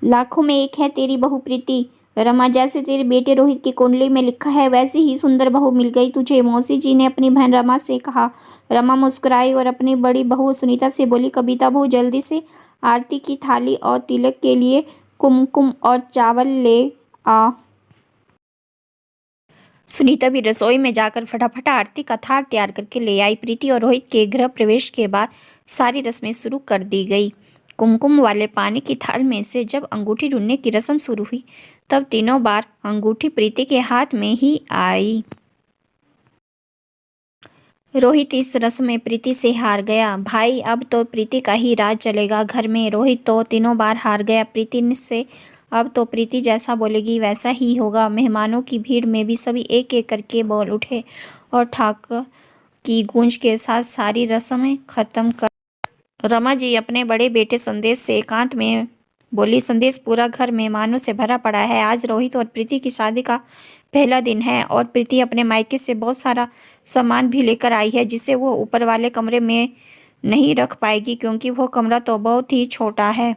लाखों में एक है तेरी बहू प्रीति। रमा, जैसे तेरे बेटे रोहित की कुंडली में लिखा है वैसी ही सुंदर बहू मिल गई तुझे, मौसी जी ने अपनी बहन रमा से कहा। रमा मुस्कुराई और अपनी बड़ी बहू सुनीता से बोली, कविता बहू जल्दी से आरती की थाली और तिलक के लिए कुमकुम और चावल ले आ। सुनीता भी रसोई में जाकर फटाफट आरती का थाल तैयार करके ले आई। प्रीति और रोहित के गृह प्रवेश के बाद सारी रस्में शुरू कर दी गई। कुमकुम वाले पानी की थाल में से जब अंगूठी ढूंढने की रस्म शुरू हुई तब तीनों बार अंगूठी प्रीति के हाथ में ही आई। रोहित इस रस्म में प्रीति से हार गया। भाई, अब तो प्रीति का ही राज चलेगा घर में। रोहित तो तीनों बार हार गया प्रीति से, अब तो प्रीति जैसा बोलेगी वैसा ही होगा। मेहमानों की भीड़ में भी सभी एक एक करके बोल उठे और ठाक की गूंज के साथ सारी रस्में खत्म कर रमा जी अपने बड़े बेटे संदेश से एकांत में बोली, संदेश, पूरा घर मेहमानों से भरा पड़ा है। आज रोहित और प्रीति की शादी का पहला दिन है और प्रीति अपने मायके से बहुत सारा सामान भी लेकर आई है जिसे वो ऊपर वाले कमरे में नहीं रख पाएगी क्योंकि वो कमरा तो बहुत ही छोटा है।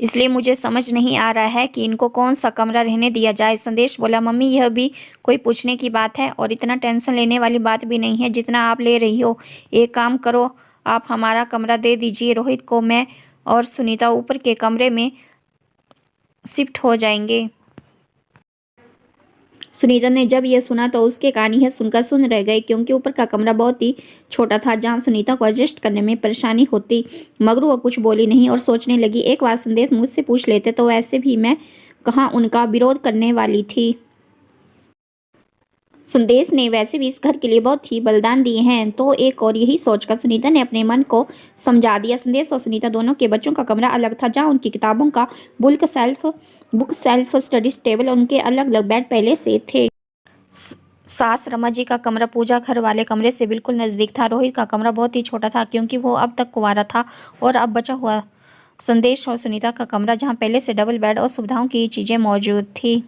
इसलिए मुझे समझ नहीं आ रहा है कि इनको कौन सा कमरा रहने दिया जाए। संदेश बोला, मम्मी, यह भी कोई पूछने की बात है और इतना टेंशन लेने वाली बात भी नहीं है जितना आप ले रही हो। एक काम करो, आप हमारा कमरा दे दीजिए रोहित को, मैं और सुनीता ऊपर के कमरे में शिफ्ट हो जाएंगे। सुनीता ने जब यह सुना तो उसके कान यह सुनकर सुन रह गए क्योंकि ऊपर का कमरा बहुत ही छोटा था जहां सुनीता को एडजस्ट करने में परेशानी होती। मगर वो कुछ बोली नहीं और सोचने लगी, एक बार संदेश मुझसे पूछ लेते तो वैसे भी मैं कहाँ उनका विरोध करने वाली थी। संदेश ने वैसे भी इस घर के लिए बहुत ही बलिदान दिए हैं। तो एक और यही सोचकर सुनीता ने अपने मन को समझा दिया। संदेश और सुनीता दोनों के बच्चों का कमरा अलग था जहाँ उनकी किताबों का बुक सेल्फ स्टडी टेबल और उनके अलग अलग बेड पहले से थे। सास रमा जी का कमरा पूजा घर वाले कमरे से बिल्कुल नज़दीक था। रोहित का कमरा बहुत ही छोटा था क्योंकि वो अब तक कुंवारा था और अब बचा हुआ। संदेश और सुनीता का कमरा जहाँ पहले से डबल बेड और सुविधाओं की चीज़ें मौजूद थी।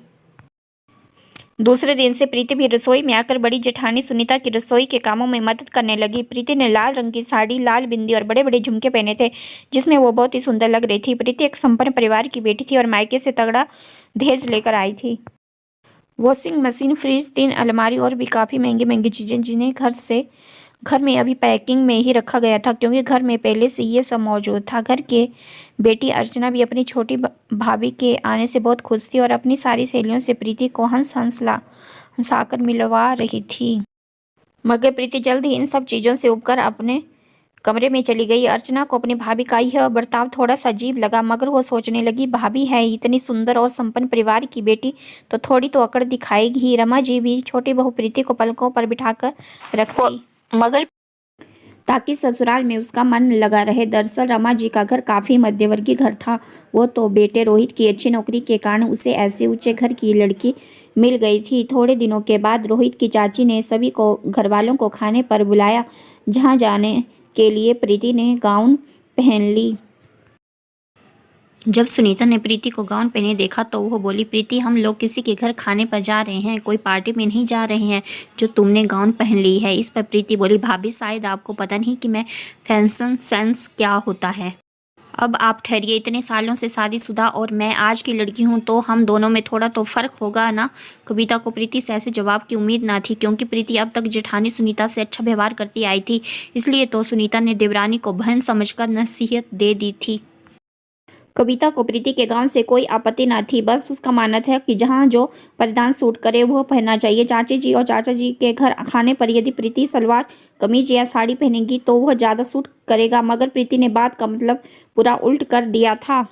दूसरे दिन से प्रीति भी रसोई में आकर बड़ी जेठानी सुनीता की रसोई के कामों में मदद करने लगी। प्रीति ने लाल रंग की साड़ी, लाल बिंदी और बड़े बड़े झुमके पहने थे जिसमें वो बहुत ही सुंदर लग रही थी। प्रीति एक संपन्न परिवार की बेटी थी और मायके से तगड़ा दहेज लेकर आई थी। वॉशिंग मशीन, फ्रिज, 3 अलमारी और भी काफ़ी महंगी महंगी चीज़ें जिन्हें घर में अभी पैकिंग में ही रखा गया था क्योंकि घर में पहले से ये सब मौजूद था। घर के बेटी अर्चना भी अपनी छोटी भाभी के आने से बहुत खुश थी और अपनी सारी सहेलियों से प्रीति को हंसाकर मिलवा रही थी। मगर प्रीति जल्द ही इन सब चीज़ों से उबकर अपने कमरे में चली गई। अर्चना को अपनी भाभी का यह बर्ताव थोड़ा सा अजीब लगा मगर वो सोचने लगी, भाभी है इतनी सुंदर और संपन्न परिवार की बेटी तो थोड़ी तो अकड़ दिखाएगी ही। रमा जी भी छोटी बहू प्रीति को पलकों पर बिठाकर रखती मगर ताकि ससुराल में उसका मन लगा रहे। दरअसल रमा जी का घर काफ़ी मध्यवर्गीय घर था। वो तो बेटे रोहित की अच्छी नौकरी के कारण उसे ऐसे ऊंचे घर की लड़की मिल गई थी। थोड़े दिनों के बाद रोहित की चाची ने सभी को घर वालों को खाने पर बुलाया जहाँ जाने के लिए प्रीति ने गाउन पहन ली। जब सुनीता ने प्रीति को गाउन पहने देखा तो वो बोली, प्रीति, हम लोग किसी के घर खाने पर जा रहे हैं, कोई पार्टी में नहीं जा रहे हैं जो तुमने गाउन पहन ली है। इस पर प्रीति बोली, भाभी, शायद आपको पता नहीं कि मैं फैशन सेंस क्या होता है। अब आप ठहरिए, इतने सालों से शादीशुदा और मैं आज की लड़की हूँ तो हम दोनों में थोड़ा तो फ़र्क होगा ना। कविता को प्रीति से ऐसे जवाब की उम्मीद ना थी क्योंकि प्रीति अब तक जेठानी सुनीता से अच्छा व्यवहार करती आई थी। इसलिए तो सुनीता ने देवरानी को बहन समझकर नसीहत दे दी थी। कविता को प्रीति के गाउन से कोई आपत्ति न थी, बस उसका मानना था कि जहाँ जो परिधान सूट करे वह पहनना चाहिए। चाची जी और चाचा जी के घर खाने पर यदि प्रीति सलवार कमीज या साड़ी पहनेगी तो वह ज़्यादा सूट करेगा मगर प्रीति ने बात का मतलब पूरा उल्ट कर दिया था।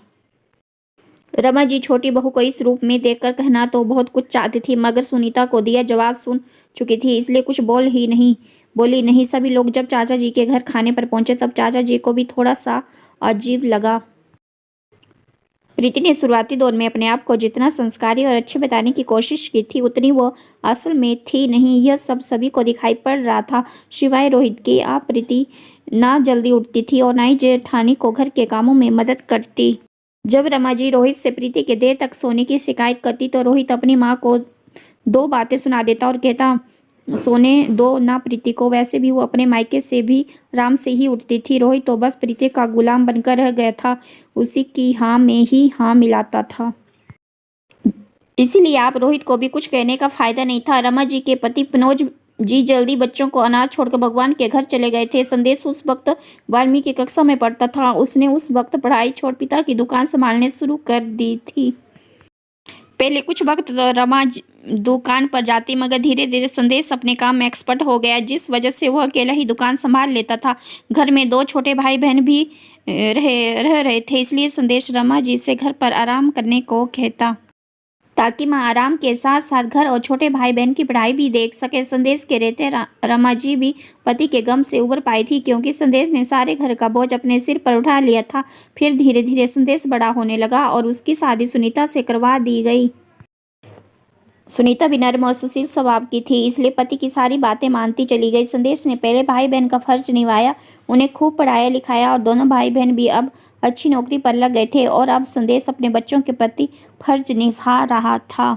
रमा जी छोटी बहू को इस रूप में देखकर कहना तो बहुत कुछ चाहती थी मगर सुनीता को दिया जवाब सुन चुकी थी इसलिए कुछ बोली नहीं। सभी लोग जब चाचा जी के घर खाने पर पहुंचे तब चाचा जी को भी थोड़ा सा अजीब लगा। प्रीति ने शुरुआती दौर में अपने आप को जितना संस्कारी और अच्छे बताने की कोशिश की थी उतनी वो असल में थी नहीं। यह सब सभी को दिखाई पड़ रहा था सिवाय रोहित के। आप प्रीति ना जल्दी उठती थी और ना ही जेठानी को घर के कामों में मदद करती। जब रमा जी रोहित से प्रीति के देर तक सोने की शिकायत करती तो रोहित अपनी माँ को 2 बातें सुना देता और कहता, सोने दो ना प्रीति को, वैसे भी वो अपने मायके से भी आराम से ही उठती थी। रोहित तो बस प्रीति का गुलाम बनकर रह गया था, उसी की हाँ में ही हाँ मिलाता था। इसीलिए आप रोहित को भी कुछ कहने का फायदा नहीं था। रमा जी के पति पनोज जी जल्दी बच्चों को अनाथ छोड़कर भगवान के घर चले गए थे। संदेश उस वक्त 12वीं की कक्षा में पढ़ता था। उसने उस वक्त पढ़ाई छोड़ पिता की दुकान संभालने शुरू कर दी थी। पहले कुछ वक्त तो रमा दुकान पर जाती, मगर धीरे धीरे संदेश अपने काम में एक्सपर्ट हो गया, जिस वजह से वह अकेला ही दुकान संभाल लेता था। घर में 2 छोटे भाई बहन भी रह रहे थे, इसलिए संदेश रमा जी से घर पर आराम करने को कहता, ताकि माँ आराम के साथ साथ घर और छोटे भाई बहन की पढ़ाई भी देख सके। संदेश के रहते रमा जी भी पति के गम से उबर पाई थी, क्योंकि संदेश ने सारे घर का बोझ अपने सिर पर उठा लिया था। फिर धीरे धीरे संदेश बड़ा होने लगा और उसकी शादी सुनीता से करवा दी गई। सुनीता भी नर्म और सुशील स्वभाव की थी, इसलिए पति की सारी बातें मानती चली गई। संदेश ने पहले भाई बहन का फर्ज निभाया, उन्हें खूब पढ़ाया लिखाया और दोनों भाई बहन भी अब अच्छी नौकरी पर लग गए थे। और अब संदेश अपने बच्चों के प्रति फर्ज निभा रहा था।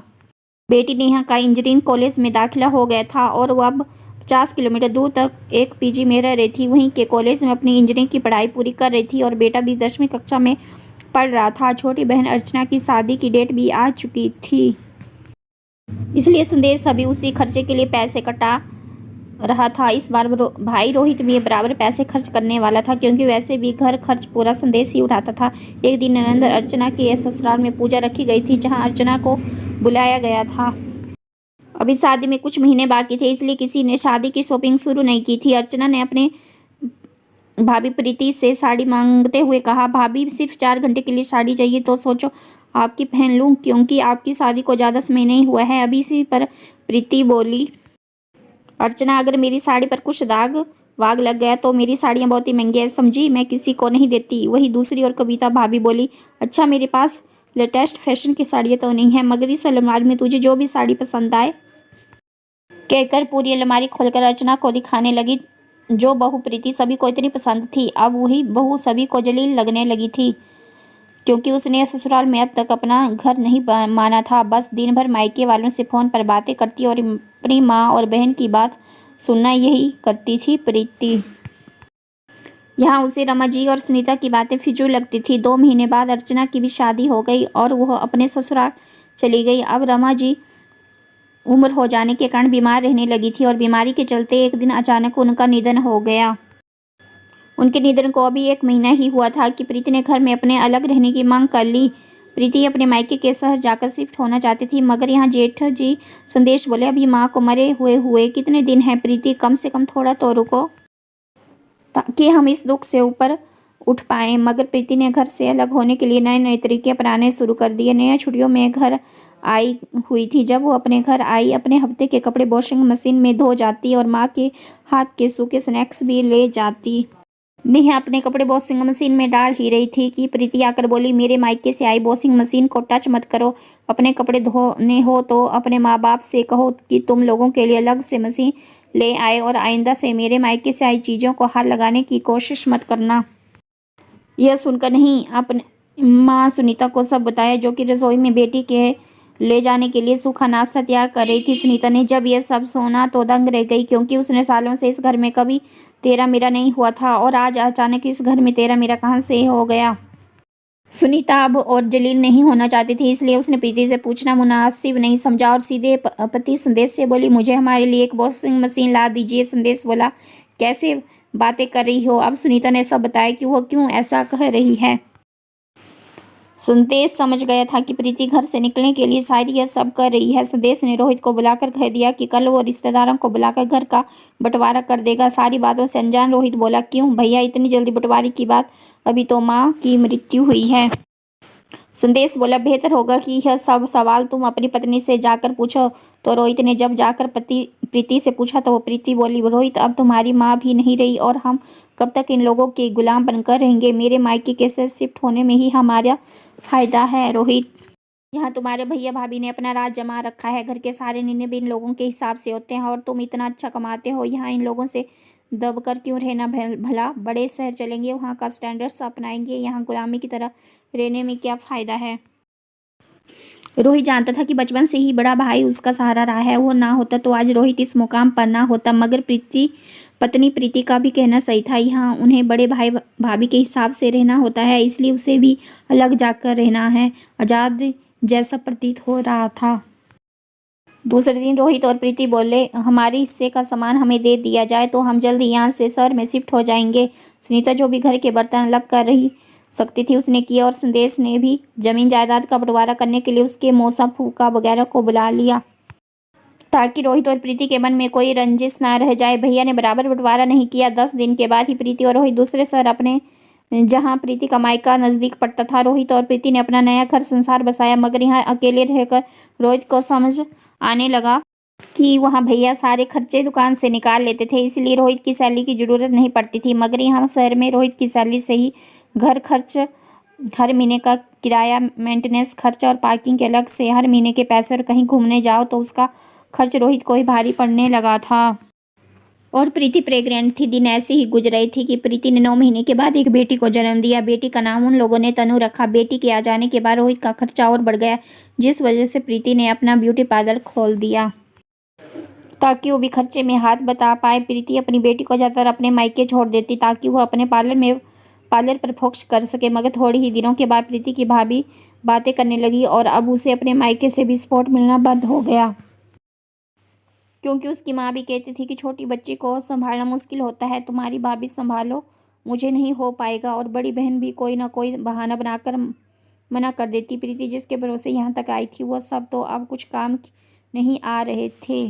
बेटी नेहा का इंजीनियरिंग कॉलेज में दाखिला हो गया था और वो अब 50 किलोमीटर दूर तक एक पीजी में रह रही थी। वहीं के कॉलेज में अपनी इंजीनियरिंग की पढ़ाई पूरी कर रही थी और बेटा भी 10वीं कक्षा में पढ़ रहा था। छोटी बहन अर्चना की शादी की डेट भी आ चुकी थी, इसलिए संदेश अभी उसी खर्चे के लिए पैसे कटा रहा था। इस बार भाई रोहित भी बराबर पैसे खर्च करने वाला था, क्योंकि वैसे भी घर खर्च पूरा संदेश ही उठाता था। एक दिन ननंद अर्चना के ससुराल में पूजा रखी गई थी, जहां अर्चना को बुलाया गया था। अभी शादी में कुछ महीने बाकी थे, इसलिए किसी ने शादी की शॉपिंग शुरू नहीं की थी। अर्चना ने अपने भाभी प्रीति से साड़ी मांगते हुए कहा, भाभी सिर्फ 4 घंटे के लिए साड़ी चाहिए तो सोचो आपकी पहन लूं, क्योंकि आपकी शादी को ज़्यादा समय नहीं हुआ है। अभी इसी पर प्रीति बोली, अर्चना अगर मेरी साड़ी पर कुछ दाग वाग लग गया तो मेरी साड़ियाँ बहुत ही महंगी है, समझी, मैं किसी को नहीं देती। वही दूसरी ओर कविता भाभी बोली, अच्छा मेरे पास लेटेस्ट फैशन की साड़ियाँ तो नहीं है, मगर इस अलमारी में तुझे जो भी साड़ी पसंद आए। कहकर पूरी अलमारी खोलकर अर्चना को दिखाने लगी। जो बहू प्रीति सभी को इतनी पसंद थी, अब वही बहू सभी को जलील लगने लगी थी, क्योंकि उसने ससुराल में अब तक अपना घर नहीं माना था। बस दिन भर मायके वालों से फ़ोन पर बातें करती और अपनी माँ और बहन की बात सुनना यही करती थी प्रीति। यहाँ उसे रमा जी और सुनीता की बातें फिजूल लगती थी। 2 महीने बाद अर्चना की भी शादी हो गई और वह अपने ससुराल चली गई। अब रमा जी उम्र हो जाने के कारण बीमार रहने लगी थी और बीमारी के चलते एक दिन अचानक उनका निधन हो गया। उनके निधन को अभी 1 महीना ही हुआ था कि प्रीति ने घर में अपने अलग रहने की मांग कर ली। प्रीति अपने मायके के शहर जाकर शिफ्ट होना चाहती थी, मगर यहाँ जेठ जी संदेश बोले, अभी माँ को मरे हुए कितने दिन हैं प्रीति, कम से कम थोड़ा तो रुको ताकि हम इस दुख से ऊपर उठ पाएँ। मगर प्रीति ने घर से अलग होने के लिए नए नए तरीके अपनाने शुरू कर दिए। नया छुट्टियों में घर आई हुई थी। जब वो अपने घर आई, अपने हफ्ते के कपड़े वॉशिंग मशीन में धो जाती और माँ के हाथ के सूखे स्नैक्स भी ले जाती। नेहा अपने कपड़े वॉशिंग मशीन में डाल ही रही थी कि प्रीति आकर बोली, मेरे मायके से आई वॉशिंग मशीन को टच मत करो, अपने कपड़े धोने हो तो अपने माँ बाप से कहो कि तुम लोगों के लिए अलग से मशीन ले आए और आइंदा से मेरे मायके से आई चीज़ों को हाथ लगाने की कोशिश मत करना। यह सुनकर नहीं अपने माँ सुनीता को सब बताया, जो कि रसोई में बेटी के ले जाने के लिए सूखा नाश्ता तैयार कर रही थी। सुनीता ने जब यह सब सुना तो दंग रह गई, क्योंकि उसने सालों से इस घर में कभी तेरा मेरा नहीं हुआ था और आज अचानक इस घर में तेरा मेरा कहाँ से हो गया। सुनीता अब और जलील नहीं होना चाहती थी, इसलिए उसने प्रीति से पूछना मुनासिब नहीं समझा और सीधे पति संदेश से बोली, मुझे हमारे लिए एक वॉशिंग मशीन ला दीजिए। संदेश बोला, कैसे बातें कर रही हो। अब सुनीता ने सब बताया कि वह क्यों ऐसा कह रही है। संदेश समझ गया था कि प्रीति घर से निकलने के लिए शायद यह सब कर रही है। संदेश ने रोहित को बुलाकर कह दिया कि कल वो रिश्तेदारों को बुलाकर घर का बंटवारा कर देगा। सारी बातों से अनजान रोहित बोला, क्यों भैया, इतनी जल्दी बंटवारे की बात, अभी तो माँ की मृत्यु हुई है। संदेश बोला, बेहतर होगा कि यह सब सवाल तुम अपनी पत्नी से जाकर पूछो। तो रोहित ने जब जाकर प्रीति से पूछा तो वो प्रीति बोली, रोहित अब तुम्हारी माँ भी नहीं रही और हम कब तक इन लोगों के गुलाम बनकर रहेंगे। मेरे मायके के से शिफ्ट होने में ही हमारा फायदा है रोहित। यहाँ तुम्हारे भैया भाभी ने अपना राज जमा रखा है, घर के सारे निर्णय भी इन लोगों के हिसाब से होते हैं और तुम इतना अच्छा कमाते हो, यहाँ इन लोगों से दबकर क्यों रहना। भला बड़े शहर चलेंगे, वहाँ का स्टैंडर्ड्स अपनाएंगे, यहाँ गुलामी की तरह रहने में क्या फ़ायदा है। रोहित जानता था कि बचपन से ही बड़ा भाई उसका सहारा रहा है। वो ना होता तो आज रोहित इस मुकाम पर ना होता। मगर पत्नी प्रीति का भी कहना सही था। यहाँ उन्हें बड़े भाई भाभी के हिसाब से रहना होता है, इसलिए उसे भी अलग जाकर रहना है। आजाद जैसा प्रतीत हो रहा था। दूसरे दिन रोहित और प्रीति बोले, हमारे हिस्से का सामान हमें दे दिया जाए तो हम जल्द यहाँ से शहर में शिफ्ट हो जाएंगे। सुनीता जो भी घर के बर्तन अलग कर रही सकती थी उसने किया, और संदेश ने भी जमीन जायदाद का बंटवारा करने के लिए उसके मौसा फूफा वगैरह को बुला लिया, ताकि रोहित और प्रीति के मन में कोई रंजिश ना रह जाए। भैया ने बराबर बंटवारा नहीं किया। 10 दिन के बाद ही प्रीति और रोहित दूसरे शहर अपने, जहाँ प्रीति का मायका नजदीक पड़ता था, रोहित और प्रीति ने अपना नया घर संसार बसाया। मगर यहाँ अकेले रहकर रोहित को समझ आने लगा कि वहाँ भैया सारे खर्चे दुकान से निकाल लेते थे, इसलिए रोहित की सैलरी की जरूरत नहीं पड़ती थी। मगर यहाँ शहर में रोहित की सैलरी से ही घर खर्च, हर महीने का किराया, मेंटेनेंस खर्च और पार्किंग के अलग से हर महीने के पैसे, और कहीं घूमने जाओ तो उसका खर्च रोहित को ही भारी पड़ने लगा था। और प्रीति प्रेग्नेंट थी। दिन ऐसे ही गुजर रही थी कि प्रीति ने 9 महीने के बाद एक बेटी को जन्म दिया। बेटी का नाम उन लोगों ने तनु रखा। बेटी के आ जाने के बाद रोहित का खर्चा और बढ़ गया, जिस वजह से प्रीति ने अपना ब्यूटी पार्लर खोल दिया ताकि वो भी खर्चे में हाथ बटा पाए। प्रीति अपनी बेटी को ज़्यादातर अपने मायके छोड़ देती ताकि वह अपने पार्लर पर फोकस कर सके। मगर थोड़े ही दिनों के बाद प्रीति की भाभी बातें करने लगी और अब उसे अपने मायके से भी सपोर्ट मिलना बंद हो गया, क्योंकि उसकी माँ भी कहती थी कि छोटी बच्ची को संभालना मुश्किल होता है, तुम्हारी भाभी संभालो, मुझे नहीं हो पाएगा। और बड़ी बहन भी कोई ना कोई बहाना बनाकर मना कर देती। प्रीति जिसके भरोसे यहाँ तक आई थी वह सब तो अब कुछ काम नहीं आ रहे थे।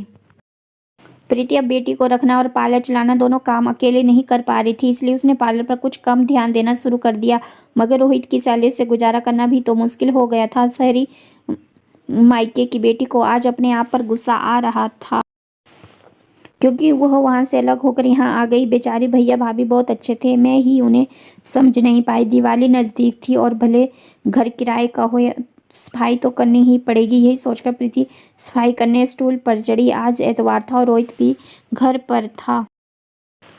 प्रीति अब बेटी को रखना और पार्लर चलाना दोनों काम अकेले नहीं कर पा रही थी, इसलिए उसने पार्लर पर कुछ कम ध्यान देना शुरू कर दिया। मगर रोहित की सैलरी से गुजारा करना भी तो मुश्किल हो गया था। शहरी मायके की बेटी को आज अपने आप पर गुस्सा आ रहा था, क्योंकि वह वहाँ से अलग होकर यहाँ आ गई। बेचारे भैया भाभी बहुत अच्छे थे, मैं ही उन्हें समझ नहीं पाई। दिवाली नज़दीक थी और भले घर किराए का हो, सफाई तो करनी ही पड़ेगी। यही सोचकर प्रीति सफाई करने स्टूल पर चढ़ी। आज एतवार था और रोहित भी घर पर था।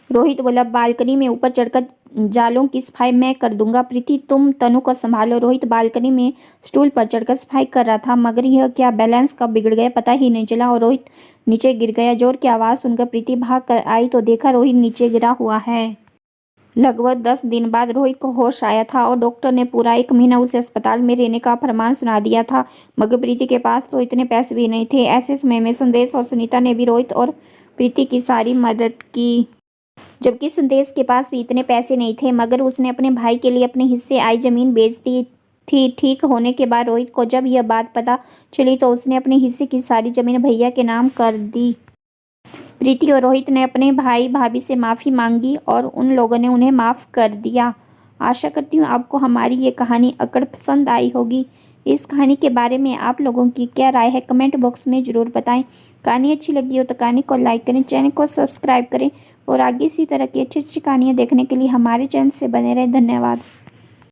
रोहित बोला, बालकनी में ऊपर चढ़कर जालों की सफाई मैं कर दूंगा, प्रीति तुम तनु को संभालो। रोहित बालकनी में स्टूल पर चढ़कर सफाई कर रहा था, मगर यह क्या बैलेंस कब बिगड़ गया पता ही नहीं चला और रोहित नीचे गिर गया। जोर की आवाज़ सुनकर प्रीति भाग कर आई तो देखा रोहित नीचे गिरा हुआ है। लगभग 10 दिन बाद रोहित को होश आया था और डॉक्टर ने पूरा 1 महीना उसे अस्पताल में रहने का फरमान सुना दिया था। मगर प्रीति के पास तो इतने पैसे भी नहीं थे। ऐसे समय में संदेश और सुनीता ने भी रोहित और प्रीति की सारी मदद की, जबकि संदेश के पास भी इतने पैसे नहीं थे। मगर उसने अपने भाई के लिए अपने हिस्से आई ज़मीन बेच दी थी। ठीक होने के बाद रोहित को जब यह बात पता चली तो उसने अपने हिस्से की सारी ज़मीन भैया के नाम कर दी। प्रीति और रोहित ने अपने भाई भाभी से माफ़ी मांगी और उन लोगों ने उन्हें माफ़ कर दिया। आशा करती हूँ आपको हमारी ये कहानी अकड़ पसंद आई होगी। इस कहानी के बारे में आप लोगों की क्या राय है कमेंट बॉक्स में ज़रूर बताएं। कहानी अच्छी लगी हो तो कहानी को लाइक करें, चैनल को सब्सक्राइब करें और आगे इसी तरह की अच्छी अच्छी कहानियाँ देखने के लिए हमारे चैनल से बने रहें। धन्यवाद।